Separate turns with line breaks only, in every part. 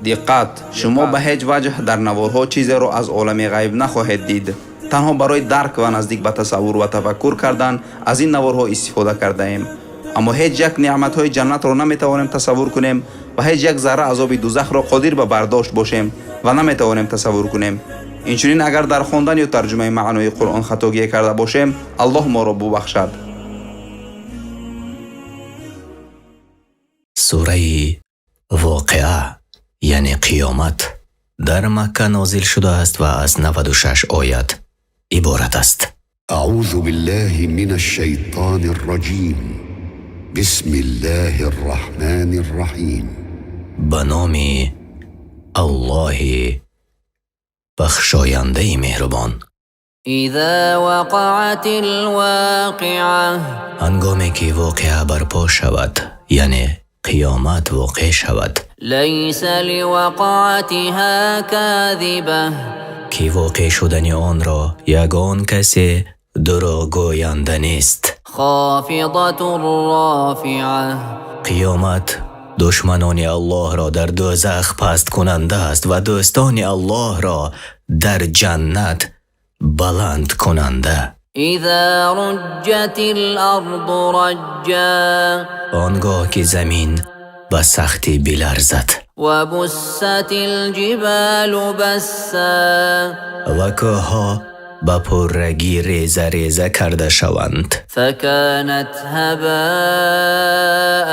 диққат! шумо ба ҳеҷ ваҷҳ дар наворҳо чизеро аз олами ғайб нахоҳед дид. танҳо барои дарк ва наздик ба тасаввур ва тафаккур кардан аз ин наворҳо истифода кардаем. аммо ҳеҷ як неъматҳои ҷаннатро наметавонем тасаввур кунем ва ҳеҷ як зарра азоби дузахро қодир ба бардошт бошем ва наметавонем тасаввур кунем. инчунин агар дар хондан ё тарҷумаи маънои қуръон хатогие карда бошем, аллоҳ моро бубахшад.
сураи воқеа яъне қиёмат дар Макка нозил шудааст ва аз 96 оят иборат аст.
أعوذ بالله من الشيطان الرجيم بسم الله الرحمن الرحيم
ба номи аллоҳи бахшояндаи меҳрубон.
إذا وقعت الواقعة
ҳангоме ки воқеа барпо шавад, яъне қиёмат воқеъ шавад,
ليس لوقعتها كاذبة
ки воқеъ шудани онро ягон касе дурӯғгӯянда нест.
خافضة رافعة
қиёмат душманони Аллоҳро дар дӯзах паст кунанда аст ва дӯстони Аллоҳро дар ҷаннат баланд кунанда.
إذا رجت الأرض رجا
он гоҳ ки замин ба сахтӣ биларзад
وبست الجبال بسا
ва кӯҳҳо ба пуррагӣ реза реза карда шаванд,
فكانت هباء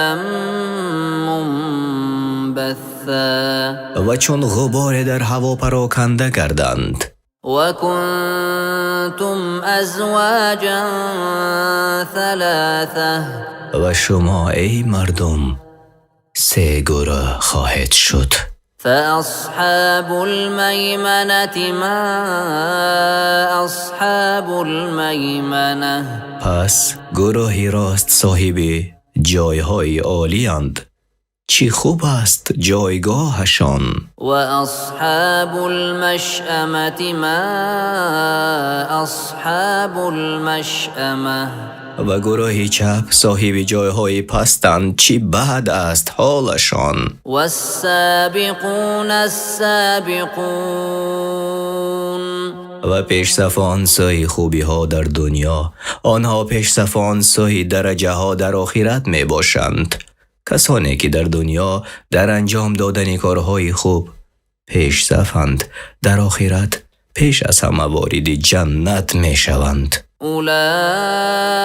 منبثا
ва чун ғуборе дар ҳаво пароканда гарданд.
وكنتم أزواجا ثلاثة
ва шумо эй мардум се гурӯҳ хоҳед шуд.
فأصحاب الميمنة ما أصحاب الميمنة
пас гурӯҳи рост соҳиби ҷойҳои олиянд. чӣ хуб аст ҷойгоҳашон.
وأصحاب المشأمة ما أصحاب المشأمة
ва гурӯҳи чап соҳиби ҷойҳои пастанд. чӣ бад аст ҳолашон.
والسابقون السابقون
ва пешсафон сӯи хубиҳо дар дунё, онҳо пешсафон сӯи дараҷаҳо дар охират мебошанд. касоне ки дар дунё дар анҷом додани корҳои хуб пешсафанд, дар охират пеш аз ҳама вориди ҷаннат мешаванд.
أولئك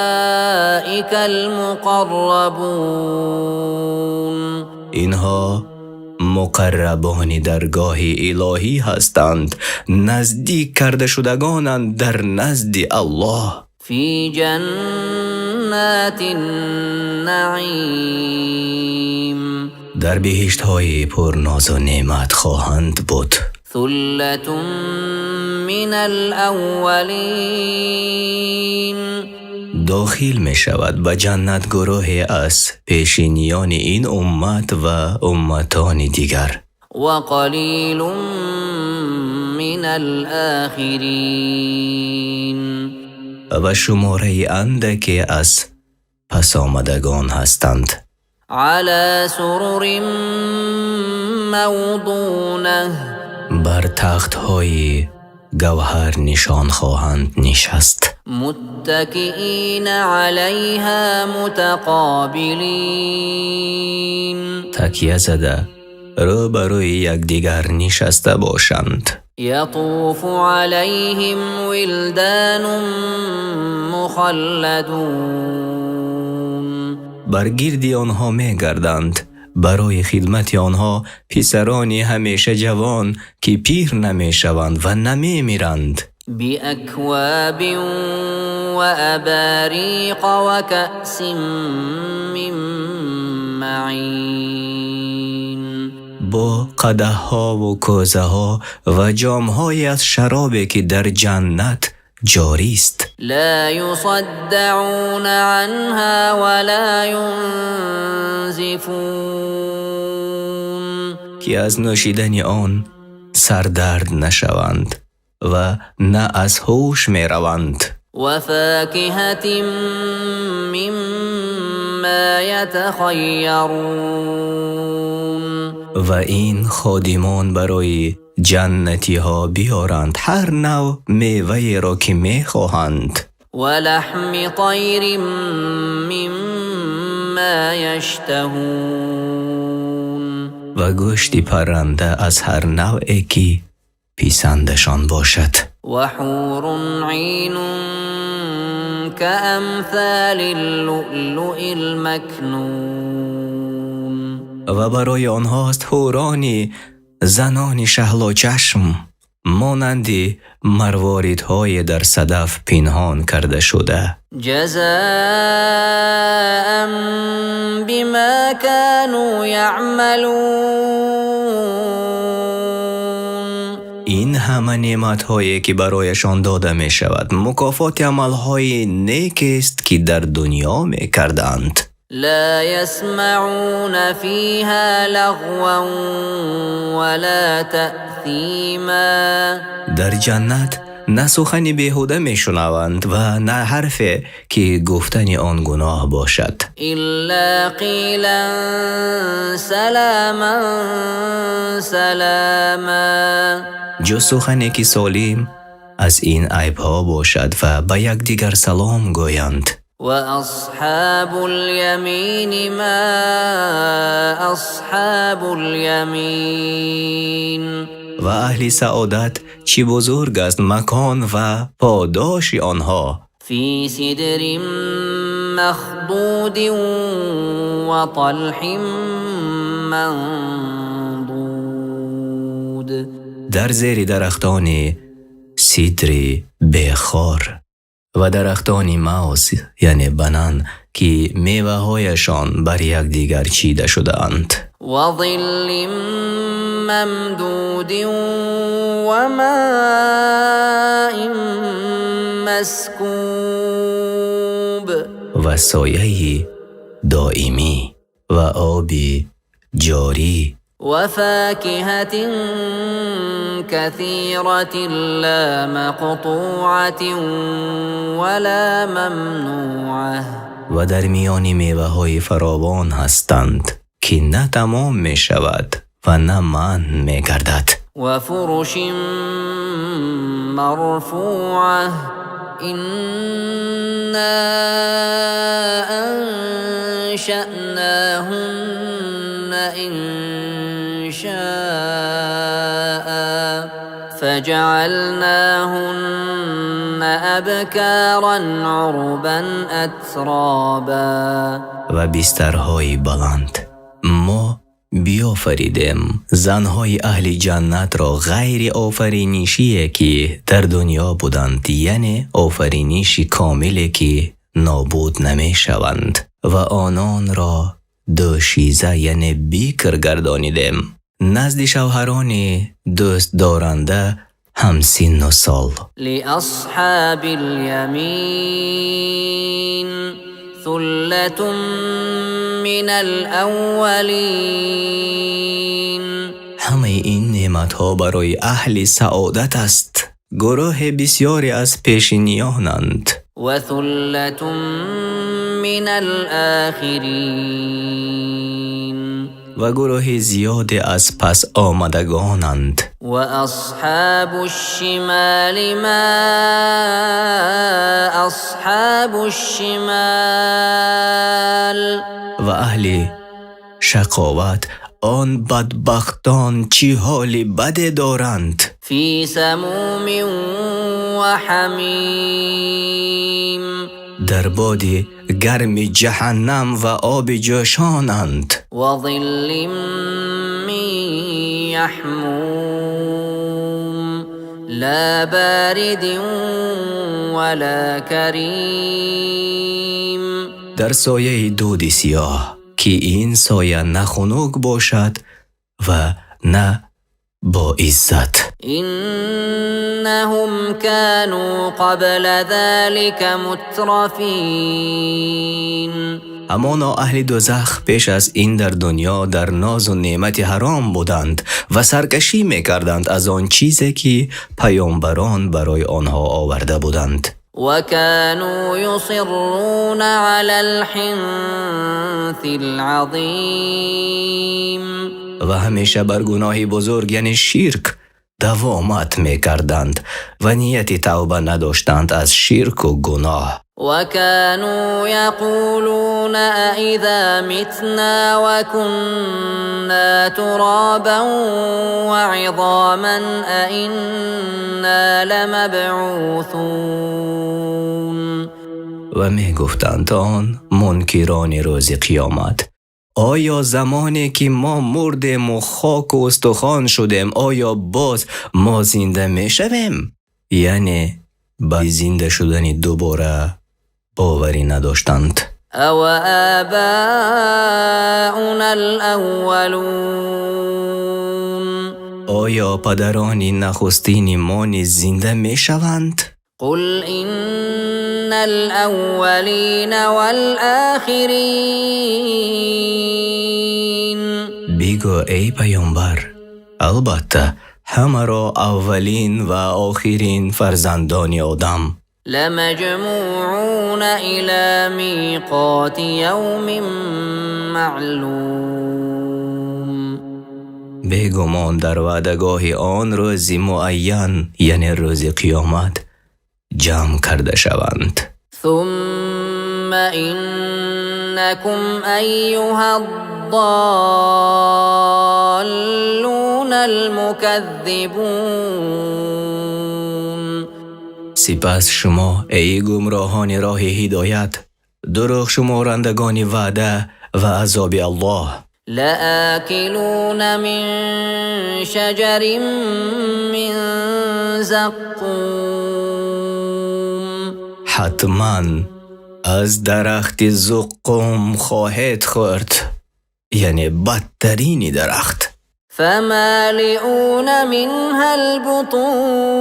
المقربون
инҳо муқаррабони даргоҳи илоҳӣ ҳастанд, наздик карда шудагонанд дар назди Аллоҳ.
في جنات النعيم
дар биҳиштҳои пурнозу неъмат хоҳанд буд.
ثلة من الأولين
дохил мешавад ба ҷаннат гурӯҳе аз пешинёни ин уммат ва умматони дигар.
وقليل من الآخرين
ва шумораи андаке аз пасомадагон ҳастанд.
على سرر موضونة
бар тахтҳои гавҳар нишон хоҳанд нишаст.
متكئين عليها متقابلين
такя зада рӯ ба рӯи якдигар нишаста бошанд.
يطوف عليهم ولدان مخلدون
бар гирди онҳо мегарданд. барои хидмати онҳо писарони ҳамеша ҷавон ки пир намешаванд ва намемиранд.
بأكواب وأباريق وكأس من معين
бо қадаҳҳову кӯзаҳо ва ҷомҳое аз шаробе ки дар ҷаннат ҷорист.
لا يصدعون عنها ولا ينزفون
ки аз нӯшидани он сардард нашаванд ва на аз ҳуш мераванд.
وفاكهة مما يتخيرون
و این خادمان برای جنتی ها بیارند هر نوع میوه را که می خواهند
ولحم طیر مما یشتهون
و گوشت پرنده از هر نوعی که پیسندشان باشد
وحور عین كأمثال اللؤلؤ المكنون
و برای آنهاست حورانی زنان شهل و چشم مانندی مرواریدهای در صدف پنهان کرده شده
جزاء بما كانوا يعملون
این همه نعمت‌هایی که برایشان داده می شود مکافات عمل‌های نیک است که در دنیا می کردند
لا يسمعون فيها لغوا ولا تأثيما
در جنت نه سخنی بیهوده می شنوند و نه حرفی که گفتن آن گناه باشد
إلا قيلا سلاما سلاما
جو سخنی که سالم از این عیب‌ها باشد و به یکدیگر سلام گویند
وأصحاب اليمين ما أصحاب اليمين
و اهل سعادت چی بزرگ است مکان و پاداش آنها
في سدر مخضود وطلح منضود
در زیر درختان سیدری بخار و درختان موز یعنی بنان که میوه هایشان بر یک دیگر چیده شده اند
وظل ممدود وماء مسكوب
و سایه دائمی و آبی جاری
وفاكهة كثيرة لا مقطوعة ولا ممنوعة
و در میان میوه های فراوان هستند که نه تمام می شود و نه منع می گردد
وفرش مرفوعة إنا أنشأناهن إنشاء فجعلناهن أبكارا عربا أترابا
و بسترهای بلند ما بیافریدیم زنهای اهل جنت را غیر آفرینشی که در دنیا بودند یعنی آفرینشی کاملی که نابود نمی شوند و آنان را دوشیزه یعنی بیکر گردانیدیم نزد شوهران دوست دارنده همسن و سال
لأصحاب اليمين ثلة من الأولين
همه این نعمت‌ها برای اهل سعادت است گروه بسیاری از پیشینیانند
وثلة من الآخرين
و گروه زیادی از پس آمدگانند
وأصحاب الشمال ما أصحاب الشمال
و اهل شقاوت آن بدبختان چی حالی بد دارند
في سموم وحميم
در باد گرم جهنم و آب جوشانند
وظل من يحموم لا بارد ولا كريم
در سایه دود سیاه که این سایه نه خنک باشد و نه با عزت
إنهم كانوا قبل ذلك مترفين
همانا اهل دوزخ پیش از این در دنیا در ناز و نعمت حرام بودند و سرکشی میکردند از آن چیزی که پیامبران برای آنها آورده بودند
وكانوا يصرون على الحنث العظيم
و همیشه بر گناهی بزرگ یعنی شرک دوامت میکردند و نیتی توبه نداشتند از شرک و گناه.
وكانوا يقولون أإذا متنا وكنا ترابا وعظاما أإنا لمبعوثون.
و می گفتند آن منکران روز قیامت: آیا زمانی که ما مردیم و خاک و استخوان شدیم آیا باز ما زنده می شویم؟ یعنی به زنده شدن دوباره باوری نداشتند.
أو آباؤنا الأولون.
آیا پدران نخستین ما نیز زنده می شوند؟
قل إن الأولين والآخرين.
بگو ای پیامبر البته همه را اولین و آخرین فرزندان آدم
لمجموعون إلى ميقات يوم معلوم.
بیگمان در وعدگاه آن روز معین یعنی روز قیامت جمع کرده شوند.
ثم إنكم أيها الضالون المكذبون.
سپس شما ای گمراهان راه هدایت، دروغ شمارندگان وعده و عذاب الله،
لآكلون من شجر من زقوم.
حتما از درخت زقوم خواهید خورد، یعنی بدترین درخت.
فمالئون منها البطون.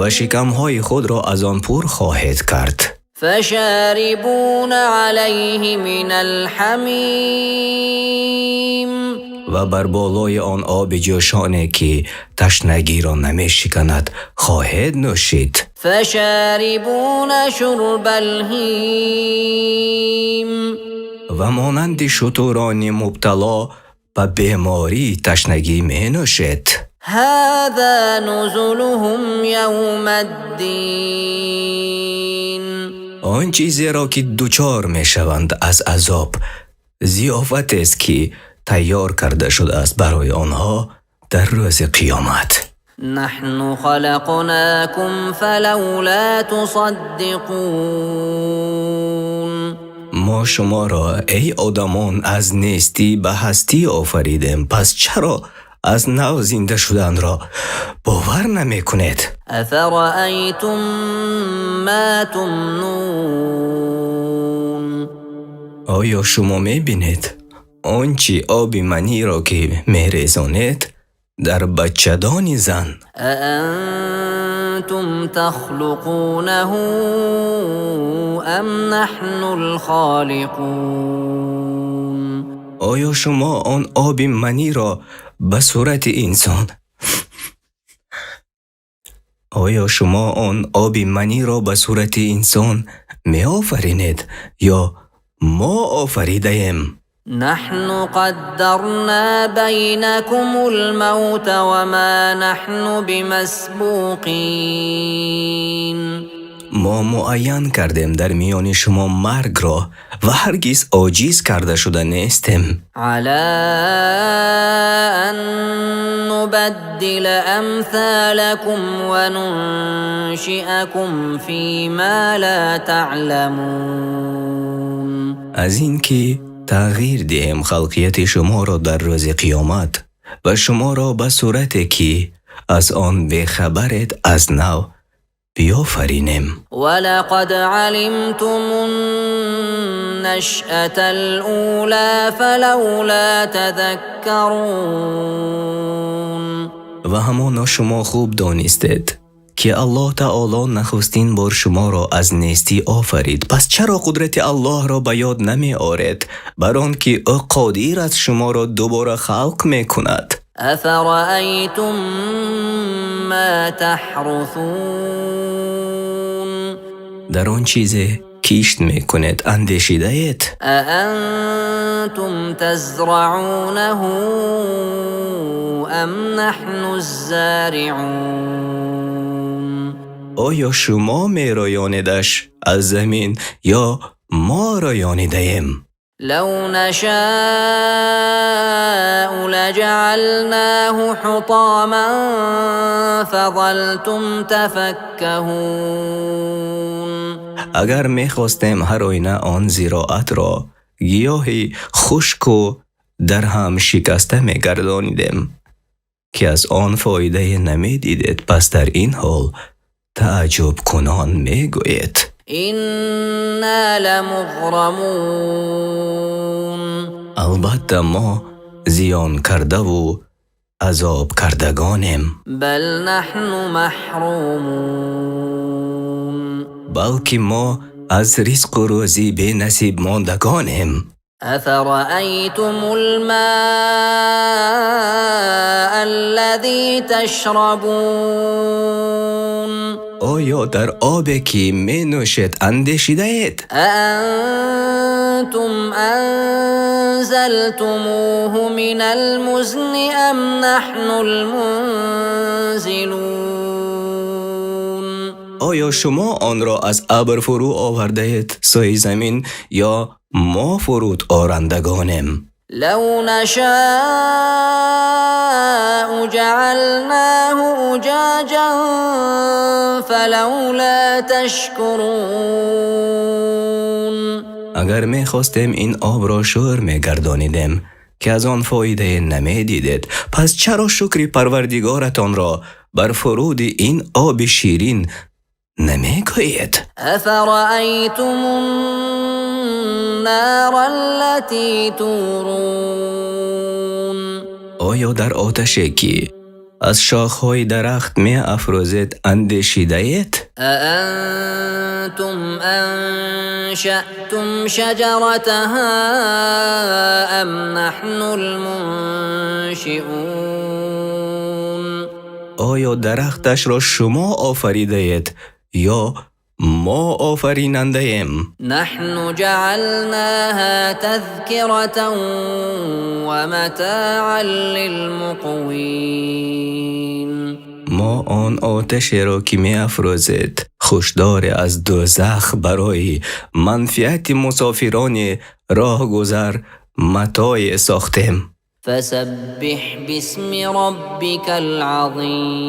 و شکمهای خود را از آن پر خواهید کرد.
فشاربون عليه من الحمیم.
و بر بالای آن آب جوشانه که تشنگی را نمی شکند خواهید نوشید.
فشاربون شرب الهیم.
و مانند شتران مبتلا به بیماری تشنگی می نوشید.
هذا نزلهم یوم الدین.
آن چیزی را که دوچار می شوند از عذاب ضیافت است که تیار کرده شده است برای آنها در روز قیامت.
نحن خلقناكم فلولا تصدقون.
ما شما را ای آدمان از نیستی به هستی آفریدیم، پس چرا از نو زنده شدن را باور نمی کنید؟
افرأیتم ما تمنون.
آیا شما می بینید آنچه آب منی را که می ریزانید در بچه‌دان زن؟
اانتم تخلقونه ام نحن الخالقون.
آیا شما آن آب منی را به صورت انسان می آفرینید یا ما آفریده ایم؟
نحن قدرنا بينكم الموت وما نحن بمسبوقين.
ما معین کردیم در میان شما مرگ را و هرگز عاجز کرده شده نیستیم.
على أن نبدل أمثالكم وننشئكم فيما لا تعلمون.
از اینکه تغییر دهیم خلقیت شما را در روز قیامت و شما را به صورتی که از آن بخبرید از نو بیافرینیم.
ولقد علمتم النشأة الأولى فلولا تذكرون.
و همانا شما خوب دانستید که الله تعالی نخستین بار شما را از نیستی آفرید، پس چرا قدرت الله را به یاد نمی آورید بر آن که او قادر است شما را دوباره خلق می کند؟
افرأیتم ما تحرثون.
در آن چیزی کیشت میکنید اندیشیده اید؟
أأنتم تزرعونه أم نحن الزارعون
آیا شما میرایانیدش از زمین یا ما رایانیده ایم؟
لو نشاء لجعلناه حطاما فظلتم تفكهون
اگر میخواستیم هر آینه آن زراعت را گیاهی خشک و در هم شکسته میگردانیدیم که از آن فایده نمیدیدید، پس در این حال تعجب کنان میگویید
إنا لمغرمون
البته ما زیان کرده و عذاب کردگانیم،
بل نحن محرومون
بلکه ما از رزق و روزی بی نصیب ماندگانیم.
أفرأيتم الماء الذي تشربون
آیا در آبی که می نوشید اندیشیده اید؟
أأنتم أنزلتموه من المزن أم نحن المنزلون
آیا شما آن را از ابر فرو آورده اید سوی زمین یا ما فرود آرندگانیم؟
لو نشاء جعلناه أجاجا فلولا تشكرون
اگر می خواستیم این آب را شور می گردانیدیم که از آن فایده نمی دیدید، پس چرا شکر پروردگارتان را بر فرود این آب شیرین نمی گویید؟
أفرأيتم النار التي تورون
آیا در آتشی که از شاخهای درخت می افروزید اندیشیده اید؟
أأنتم أنشأتم شجرتها أم نحن المنشئون
آیا درختش را شما آفریده اید یا ما آفریننده ایم؟
نحن جعلناها تذكرة ومتاعا للمقوين
ما آن آتشی را که می افروزید خوشدار از دوزخ برای منفعت مسافران راه گذر متاع ساختیم.
فسبح باسم ربك العظيم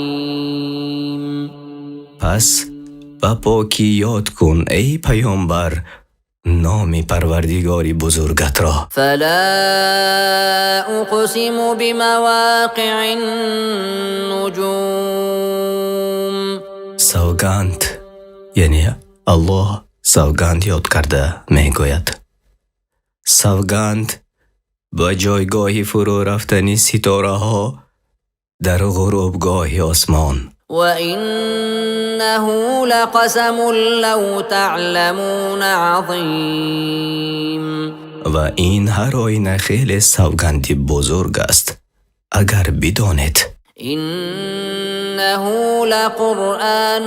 پس با پاکی یاد کن ای پیامبر نام پروردگاری بزرگت را.
فلا أقسم بمواقع النجوم
سوگند، یعنی الله سوگند یاد کرده می گوید سوگند با جایگاه فرو رفتنی ستاره ها در غروبگاه آسمان.
وإنه لقسم لو تعلمون عظيم
و این هر آینه خیلی سوگندی بزرگ است اگر بدانید.
إنه لقرآن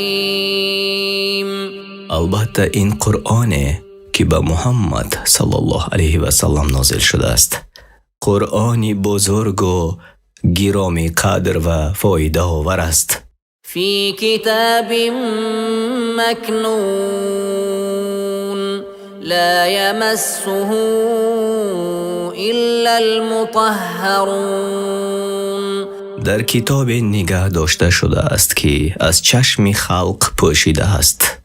كريم
البته این قرآنه که به محمد صلی الله علیه و سلم نازل شده است، قرآنی بزرگ و گرامی قدر و فایده آور است.
في كتاب مكنون لا يمسه إلا المطهرون
در کتاب نگه داشته شده است که از چشم خلق پوشیده است،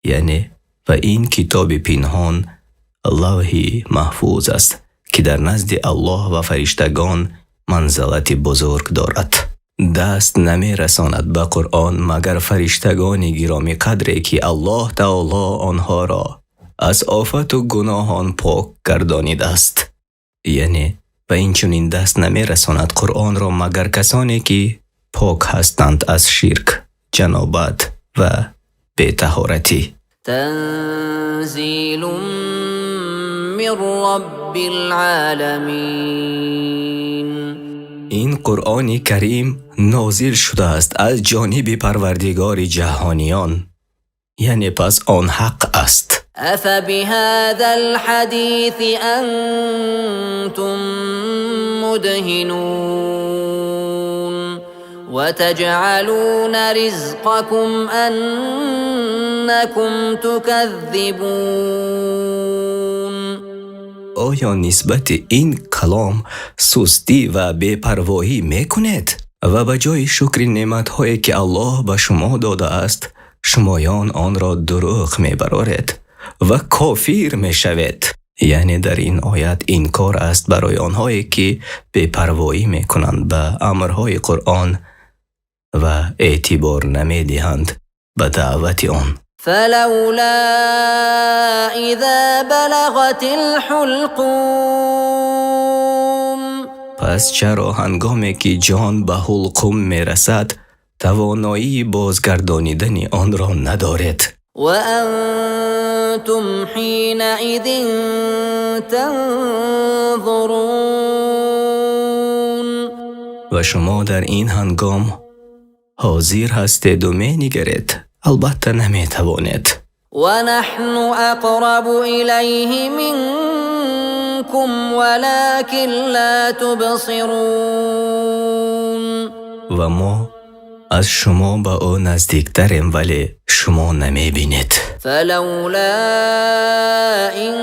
یعنی و این کتاب پنهان لوح محفوظ است که در نزد الله و فرشتگان منزلت بزرگ دارد. دست نمی رساند به قرآن مگر فرشتگان گرامی قدری که الله تعالی آنها را از آفت و گناهان پاک گردانیده است. یعنی و این چنین دست نمی رساند قرآن را مگر کسانی که پاک هستند از شرک، جنابت و بی‌طهارتی.
تنزیل من رب العالمین
این قرآن کریم نازل شده است از جانب پروردگار جهانیان. یعنی پس آن حق است.
أفبهذا الحديث أنتم مدهنون وتجعلون رزقكم أنكم تكذبون.
آیا نسبت این کلام سستی و بی‌پروایی میکنید و به جای شکر نعمت‌هایی که الله به شما داده است شمایان آن را دروغ میبرارید و کافر میشوید؟ یعنی در این آیت این کار است برای آنهایی که بی‌پروایی میکنند به امرهای قرآن و اعتبار نمیدهند به دعوت آن.
فلولا إذا بلغت الحلقوم.
پس چرا هنگامی که جان به حلقوم میرسد توانایی بازگردانیدن آن را ندارد
وأنتم حينئذ تنظرون.
و شما در این هنگام حاضر هستید و می‌نگرید، البته نمیتوانید.
ونحن أقرب إليه منكم ولكن لا تبصرون.
و ما از شما به او نزدیکتریم ولی شما نمیبینید.
فلولا إن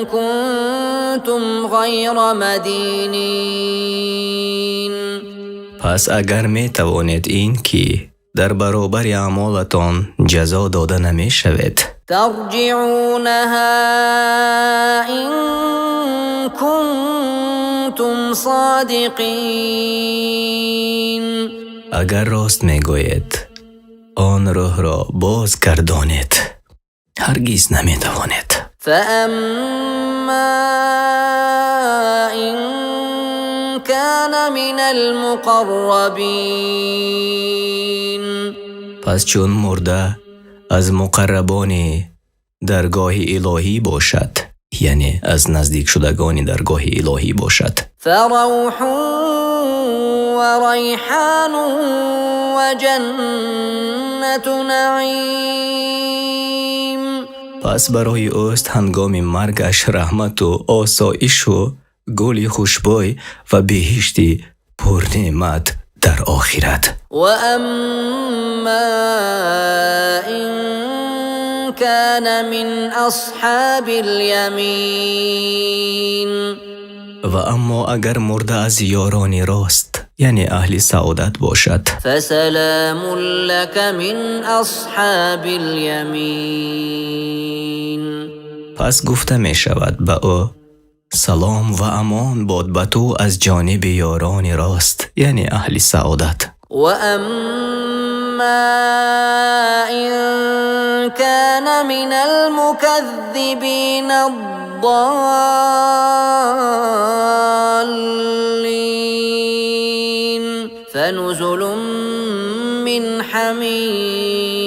كنتم غير مدينين.
پس اگر میتوانید این که در برابر اعمالتان جزا داده نمی شود
ترجعونها إن كنتم صادقين.
اگر راست میگویید آن روح را بازگردانید. هرگز نمیتوانید.
فأما إن كان من المقربين.
پس چون مرده از مقربان درگاه الهی باشد، یعنی از نزدیک شدگان درگاه الهی باشد،
فروح وریحان وجنة نعیم.
پس برای اوست هنگام مرگش رحمت و آسایش و گل خوشبوی و بهشتی پر نعمت در آخرت.
وأما إن كان من أصحاب اليمين.
و اما اگر مرده از یاران راست، یعنی اهل سعادت باشد،
فسلام لك من أصحاب اليمين.
پس گفته می شود به او سلام و امان باد به تو از جانب یاران راست، یعنی اهل سعادت.
وأما إن كان من المكذبين الضالين فنزل من حمیم.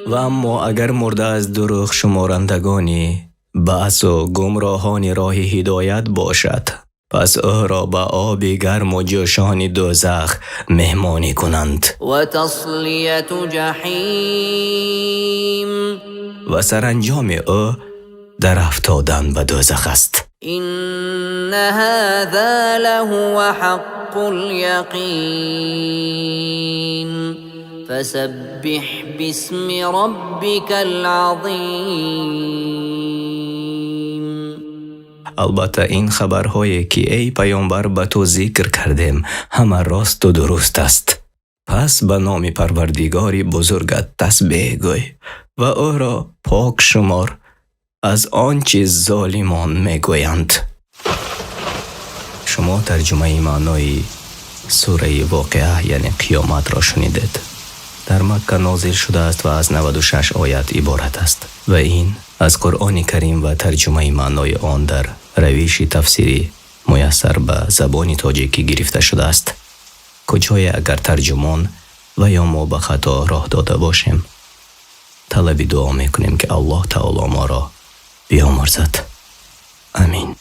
و اما اگر مرده از دروغ شمارندگانی بحث و گمراهان راه هدایت باشد، پس او را به آب گرم و جوشان دوزخ مهمانی کنند.
و تصلیة جحیم.
و سرانجام او در افتادن به دوزخ است.
إن هذا لهو حق اليقين فسبح باسم ربك العظيم.
البته این خبرهایی که ای پیامبر به تو ذکر کردیم همه راست و درست است. پس به نام پروردگاری بزرگت تسبیح گوی و او را پاک شمار از آنچه ظالمان میگویند. شما ترجمه معنای سوره واقعه یعنی قیامت را شنیدید. در مکه نازل شده است و از 96 آیت عبارت است و این از قرآن کریم و ترجمه معنای آن در روش تفسیری میسر به زبان تاجیکی گرفته شده است. کجای اگر ترجمان و یا ما به خطا راه داده باشیم طلب دعا میکنیم که الله تعالی ما را بیامرزد. آمین.